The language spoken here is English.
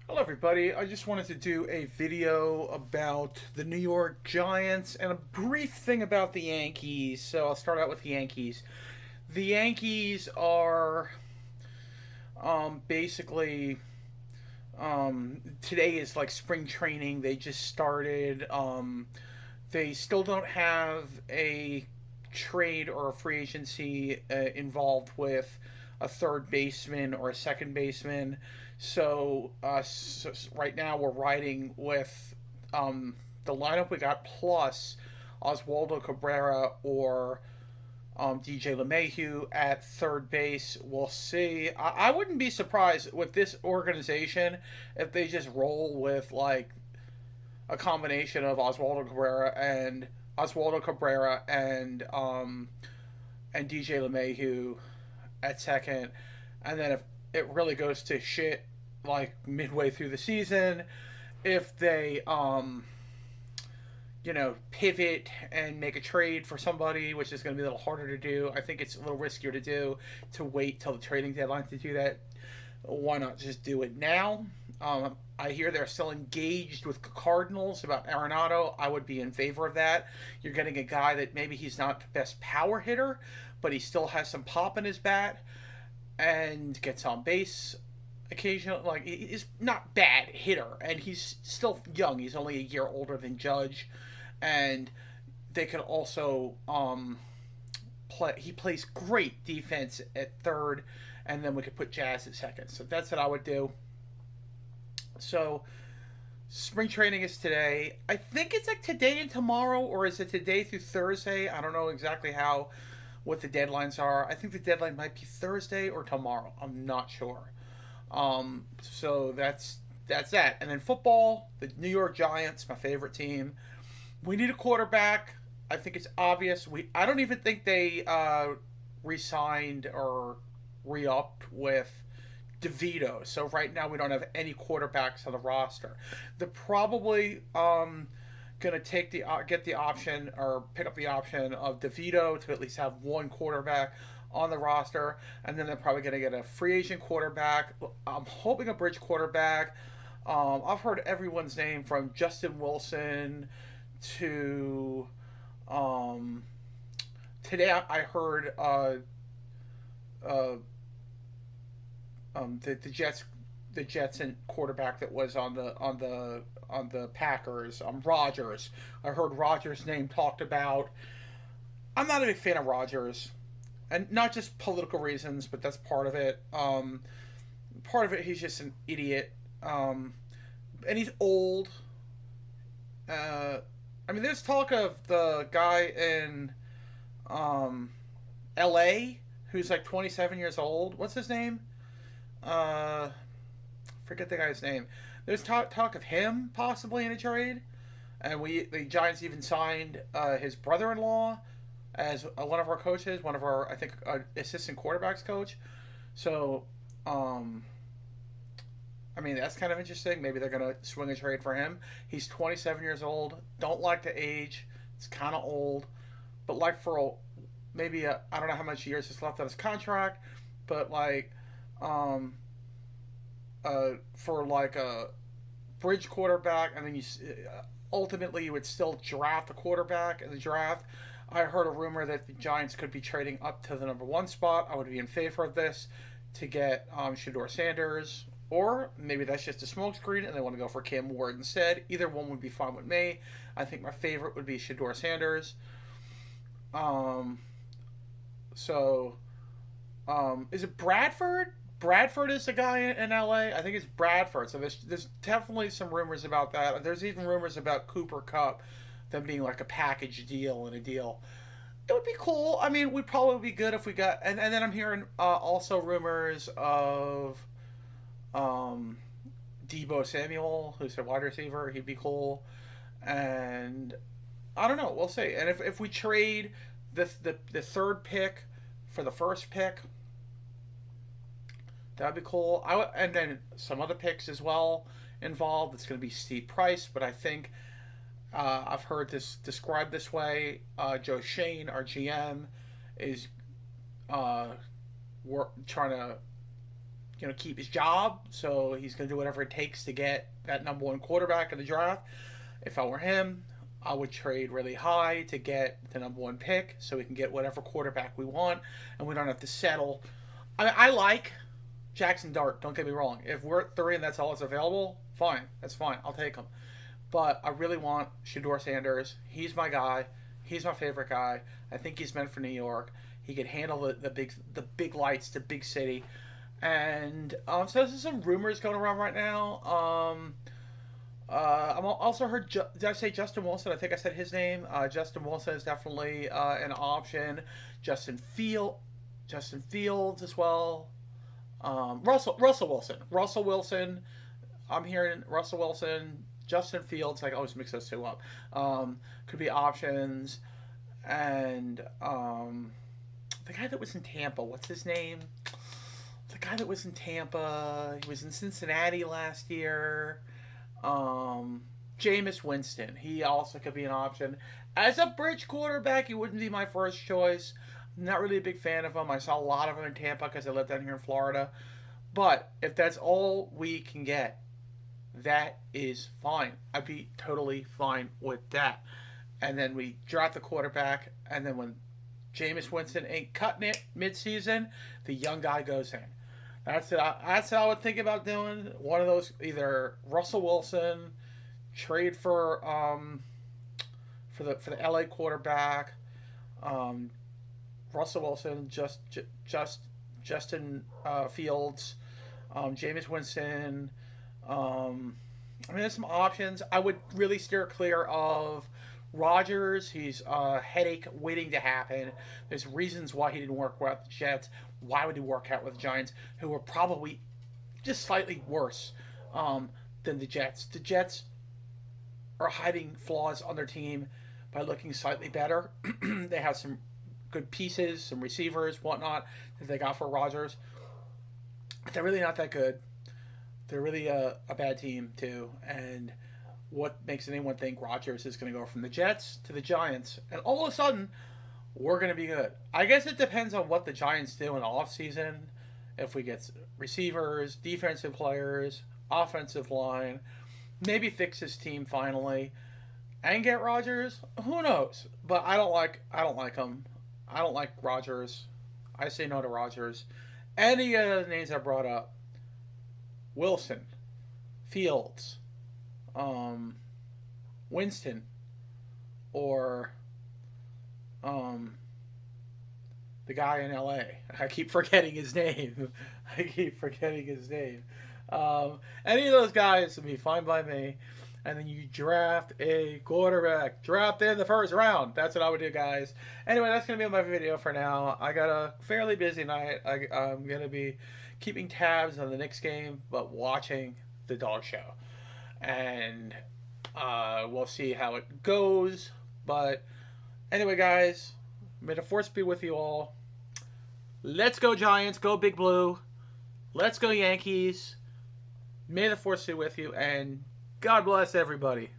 Hello, everybody. I just wanted to do a video about the New York Giants and a brief thing about the Yankees. So I'll start out with the Yankees. The Yankees are basically today is like spring training. They just started. They still don't have a trade or a free agency involved with a third baseman or a second baseman. So right now we're riding with the lineup we got plus Oswaldo Cabrera or DJ LeMahieu at third base. We'll see. I wouldn't be surprised with this organization if they just roll with like a combination of Oswaldo Cabrera and DJ LeMahieu at second, and then if it really goes to shit like midway through the season, if they pivot and make a trade for somebody, which is going to be a little harder to do. I think it's a little riskier to do to wait till the trading deadline to do that. Why not just do it now? I hear they're still engaged with the Cardinals about Arenado. I would be in favor of that. You're getting a guy that maybe he's not the best power hitter, but he still has some pop in his bat and gets on base occasionally. Like, he's not bad hitter, and he's still young. He's only a year older than Judge, and they could also play. He plays great defense at third, and then we could put Jazz at second. So that's what I would do. So spring training is today. I think it's like today and tomorrow, or is it today through Thursday? I don't know exactly what the deadlines are. I think the deadline might be Thursday or tomorrow. I'm not sure. So that's that. And then football, the New York Giants, my favorite team. We need a quarterback. I think it's obvious. I don't even think they re-signed or re-upped with DeVito. So right now we don't have any quarterbacks on the roster. They're probably gonna get the option or pick up the option of DeVito to at least have one quarterback on the roster, and then they're probably gonna get a free agent quarterback. I'm hoping a bridge quarterback. I've heard everyone's name from Justin Wilson to today. I heard uh, the Jets and quarterback that was on the Packers, Rodgers. I heard Rodgers' name talked about. I'm not a big fan of Rodgers, and not just political reasons, but that's part of it. Part of it, he's just an idiot, and he's old. I mean, there's talk of the guy in L.A. who's like 27 years old. What's his name? Uh, Forget the guy's name. There's talk of him possibly in a trade, and the Giants even signed his brother-in-law as one of our coaches, one of our I think assistant quarterbacks coach. So, I mean that's kind of interesting. Maybe they're gonna swing a trade for him. He's 27 years old. Don't like the age. It's kind of old, but like maybe I don't know how much years is left on his contract, but like um, for like a bridge quarterback, and then ultimately you would still draft a quarterback in the draft. I heard a rumor that the Giants could be trading up to the number one spot. I would be in favor of this to get Shador Sanders, or maybe that's just a smokescreen and they want to go for Cam Ward instead. Either one would be fine with me. I think my favorite would be Shador Sanders. Um, so is it Bradford? Bradford is the guy in LA. I think it's Bradford. So there's definitely some rumors about that. There's even rumors about Cooper Cup, them being like a package deal and a deal. It would be cool. I mean, we'd probably be good if we got. And then I'm hearing also rumors of um, Debo Samuel, who's a wide receiver. He'd be cool. And I don't know. We'll see. And if we trade the third pick for the first pick, that'd be cool. And then some other picks as well involved. It's going to be steep price, but I think I've heard this described this way. Joe Shane, our GM, is we're trying to keep his job. So he's going to do whatever it takes to get that number one quarterback in the draft. If I were him, I would trade really high to get the number one pick so we can get whatever quarterback we want and we don't have to settle. I like Jackson Dart, don't get me wrong. If we're at 3 and that's all that's available, fine. That's fine. I'll take him. But I really want Shedeur Sanders. He's my guy. He's my favorite guy. I think he's meant for New York. He could handle the big lights, the big city. And so there's some rumors going around right now. I'm also heard. Did I say Justin Wilson? I think I said his name. Justin Wilson is definitely an option. Justin Fields as well. Russell Wilson. Russell Wilson. I'm hearing Russell Wilson. Justin Fields. I always mix those two up. Could be options. And the guy that was in Tampa. What's his name? The guy that was in Tampa. He was in Cincinnati last year. Jameis Winston. He also could be an option. As a bridge quarterback, he wouldn't be my first choice. I'm not really a big fan of him. I saw a lot of him in Tampa because I live down here in Florida. But if that's all we can get, that is fine. I'd be totally fine with that. And then we draft the quarterback, and then when Jameis Winston ain't cutting it mid-season, the young guy goes in. That's it. That's what I would think about doing. One of those, either Russell Wilson, trade for the LA quarterback, Russell Wilson, Justin Fields, Jameis Winston. There's some options. I would really steer clear of Rodgers. He's a headache waiting to happen. There's reasons why he didn't work out with the Jets. Why would he work out with the Giants, who were probably just slightly worse than the Jets? The Jets are hiding flaws on their team by looking slightly better. They have some good pieces, some receivers, whatnot, that they got for Rodgers. But they're really not that good. They're really a bad team, too. And what makes anyone think Rodgers is going to go from the Jets to the Giants? And all of a sudden, we're going to be good. I guess it depends on what the Giants do in the offseason. If we get receivers, defensive players, offensive line, maybe fix his team finally, and get Rodgers. Who knows? But I don't like him. I don't like Rodgers. I say no to Rodgers. Any of the names I brought up: Wilson, Fields, Winston, or the guy in LA. I keep forgetting his name. Any of those guys would be fine by me. And then you draft a quarterback. Draft in the first round. That's what I would do, guys. Anyway, that's going to be my video for now. I got a fairly busy night. I'm going to be keeping tabs on the Knicks game, but watching the dog show. And we'll see how it goes. But anyway, guys, may the force be with you all. Let's go Giants. Go Big Blue. Let's go Yankees. May the force be with you. And God bless everybody.